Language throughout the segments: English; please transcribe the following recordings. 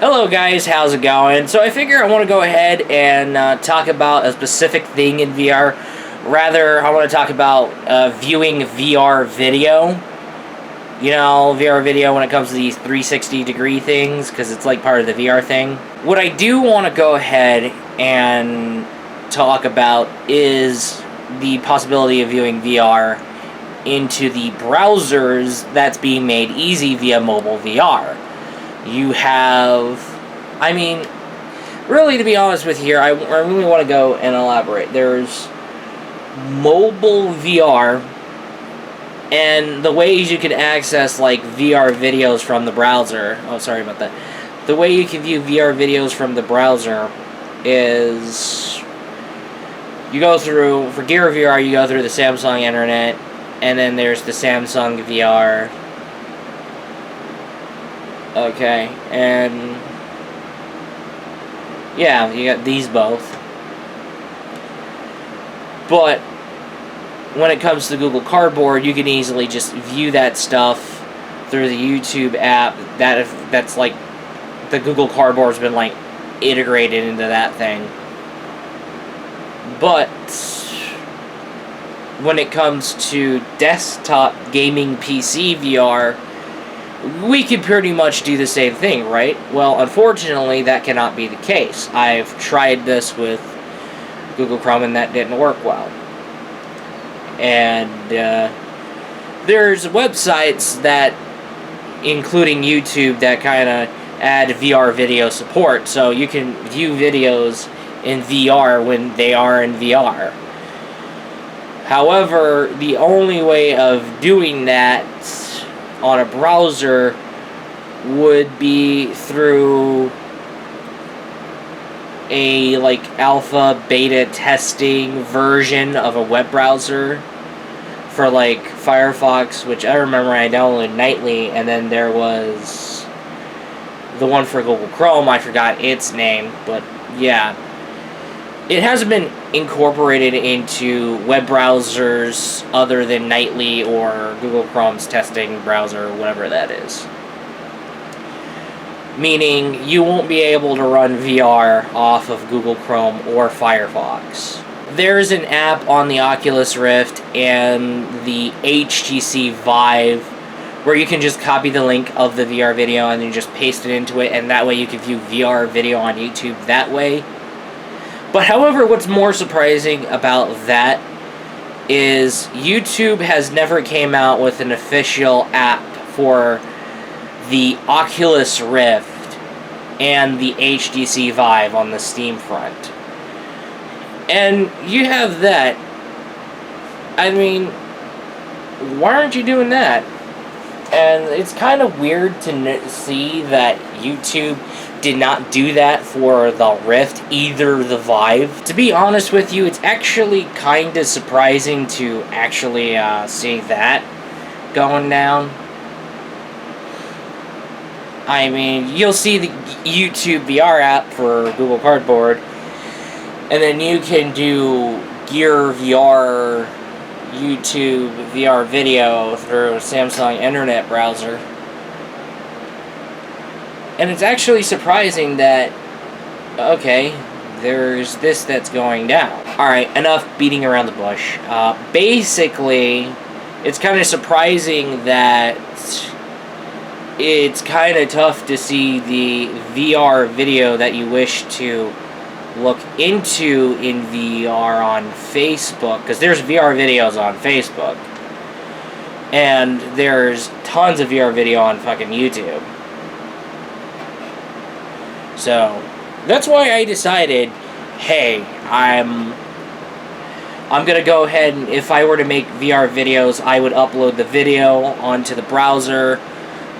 Hello guys, how's it going? So I figure I want to go ahead and talk about a specific thing in VR. Rather, I want to talk about viewing VR video. You know, VR video when it comes to these 360 degree things, because it's like part of the VR thing. What I do want to go ahead and talk about is the possibility of viewing VR into the browsers that's being made easy via mobile VR. You have, I mean, really, to be honest with you here, I really want to go and elaborate. There's mobile VR, and the ways you can access, like, VR videos from the browser. Oh, sorry about that. The way you can view VR videos from the browser is, you go through, for Gear VR, you go through the Samsung internet, and then there's the Samsung VR. Okay, and yeah, you got these both. But when it comes to Google Cardboard, you can easily just view that stuff through the YouTube app. That's like the Google Cardboard's been like integrated into that thing. But when it comes to desktop gaming PC VR, we could pretty much do the same thing, right? Well, unfortunately, that cannot be the case. I've tried this with Google Chrome, and that didn't work well. And there's websites that, including YouTube, that kind of add VR video support, so you can view videos in VR when they are in VR. However, the only way of doing that on a browser would be through a like alpha beta testing version of a web browser for like Firefox, which I remember I downloaded nightly, and then there was the one for Google Chrome. I forgot its name, but yeah, it hasn't been incorporated into web browsers other than Nightly or Google Chrome's testing browser, whatever that is. Meaning, you won't be able to run VR off of Google Chrome or Firefox. There's an app on the Oculus Rift and the HTC Vive where you can just copy the link of the VR video and then just paste it into it, and that way you can view VR video on YouTube that way. But however, what's more surprising about that is YouTube has never came out with an official app for the Oculus Rift and the HTC Vive on the Steam front. And you have that. I mean, why aren't you doing that? And it's kind of weird to see that YouTube did not do that for the Rift, either the Vive. To be honest with you, it's actually kind of surprising to actually see that going down. I mean, you'll see the YouTube VR app for Google Cardboard, and then you can do Gear VR YouTube VR video through a Samsung internet browser. And it's actually surprising that, okay, there's this that's going down. Alright, enough beating around the bush. Basically, it's kind of surprising that it's kind of tough to see the VR video that you wish to look into in VR on Facebook, because there's VR videos on Facebook. And there's tons of VR video on fucking YouTube. So, that's why I decided, hey, I'm gonna go ahead and if I were to make VR videos, I would upload the video onto the browser,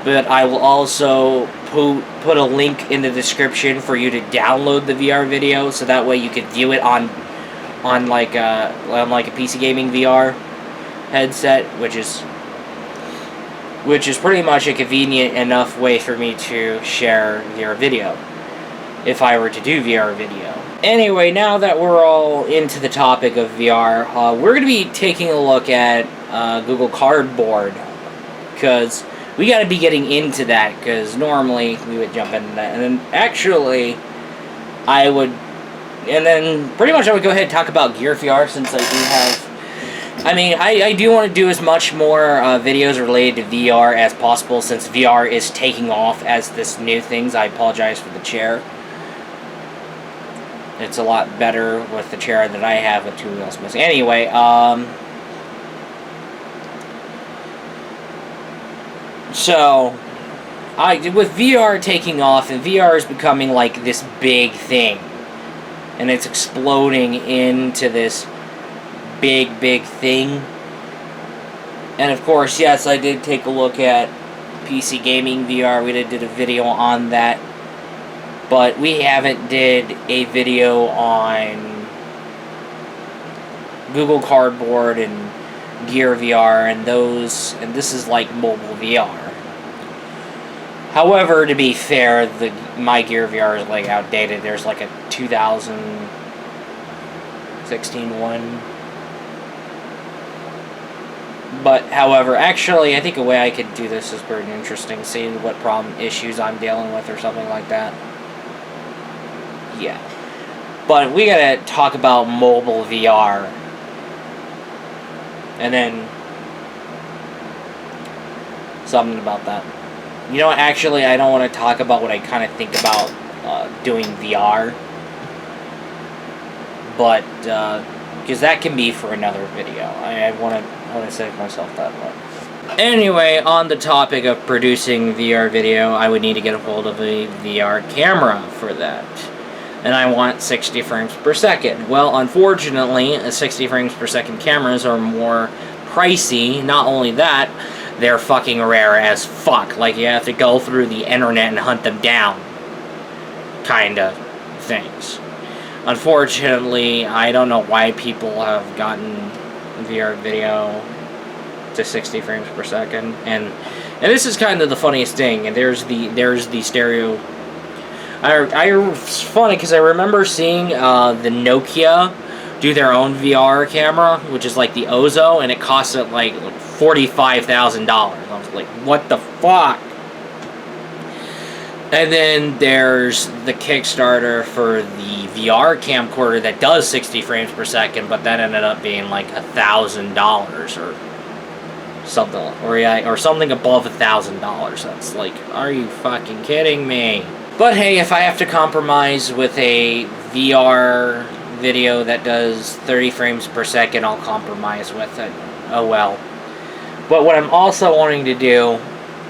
but I will also put a link in the description for you to download the VR video, so that way you can view it on like a PC gaming VR headset, which is pretty much a convenient enough way for me to share VR video if I were to do VR video. Anyway, now that we're all into the topic of VR, we're going to be taking a look at Google Cardboard, because we got to be getting into that, because normally we would jump into that. And then actually, and then pretty much I would go ahead and talk about Gear VR, since I do have... I mean, I do want to do as much more videos related to VR as possible, since VR is taking off as this new thing. I apologize for the chair. It's a lot better with the chair that I have with 2 wheels missing. Anyway, so, with VR taking off, and VR is becoming like this big thing, and it's exploding into this big thing. And of course, yes, I did take a look at PC Gaming VR. We did a video on that, but we haven't did a video on Google Cardboard and Gear VR and those, and this is like mobile VR. However, to be fair, my Gear VR is like outdated. There's like a 2016 one. But, however, actually, I think a way I could do this is pretty interesting. See what issues I'm dealing with or something like that. Yeah. But we gotta talk about mobile VR. And then something about that. You know, actually, I don't want to talk about what I kind of think about doing VR. But, because that can be for another video. I want to save myself that one. Anyway, on the topic of producing VR video, I would need to get a hold of a VR camera for that. And I want 60 frames per second. Well, unfortunately, 60 frames per second cameras are more pricey. Not only that, they're fucking rare as fuck. Like, you have to go through the internet and hunt them down. Kinda things. Unfortunately, I don't know why people have gotten VR video to 60 frames per second, and this is kind of the funniest thing. And there's the stereo. It's funny because I remember seeing the Nokia do their own VR camera, which is like the Ozo, and it cost it like $45,000. I was like, what the fuck? And then there's the Kickstarter for the VR camcorder that does 60 frames per second, but that ended up being like $1,000 or something, or something above $1,000. That's like, are you fucking kidding me? But hey, if I have to compromise with a VR video that does 30 frames per second, I'll compromise with it. Oh well. But what I'm also wanting to do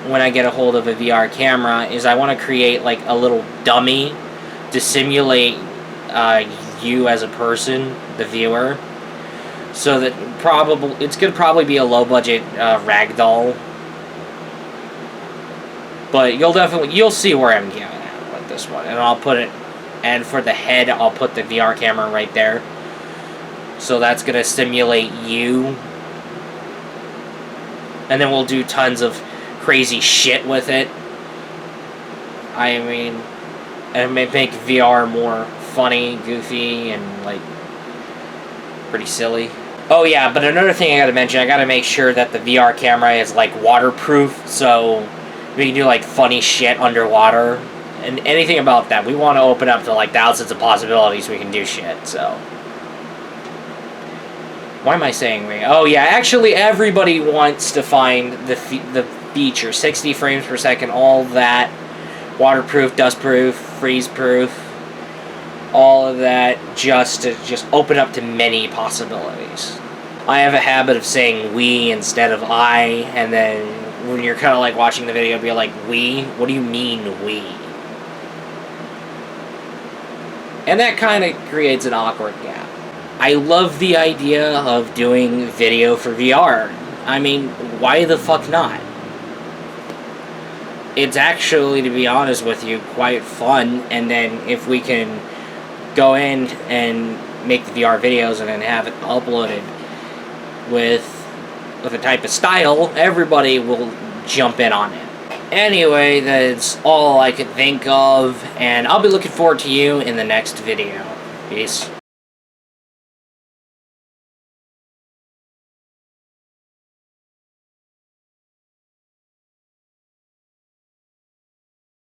when I get a hold of a VR camera is I want to create like a little dummy to simulate you as a person, the viewer, so that it's gonna probably be a low budget ragdoll, but you'll see where I'm getting at with this one. And I'll put it, and for the head I'll put the VR camera right there, so that's gonna simulate you, and then we'll do tons of crazy shit with it. I mean, and make VR more funny, goofy, and like pretty silly. Oh yeah, but another thing I gotta mention, I gotta make sure that the VR camera is like waterproof, so we can do like funny shit underwater and anything about that. We want to open up to like thousands of possibilities we can do shit. So why am I saying we? Oh yeah, actually everybody wants to find the feature 60 frames per second, all that, waterproof, dustproof, freeze-proof, all of that, just to open up to many possibilities. I have a habit of saying we instead of I, and then when you're kind of like watching the video, be like, we? What do you mean we? And that kind of creates an awkward gap. I love the idea of doing video for VR. I mean, why the fuck not? It's actually, to be honest with you, quite fun. And then if we can go in and make the VR videos and then have it uploaded with a type of style, everybody will jump in on it. Anyway, that's all I could think of, and I'll be looking forward to you in the next video. Peace.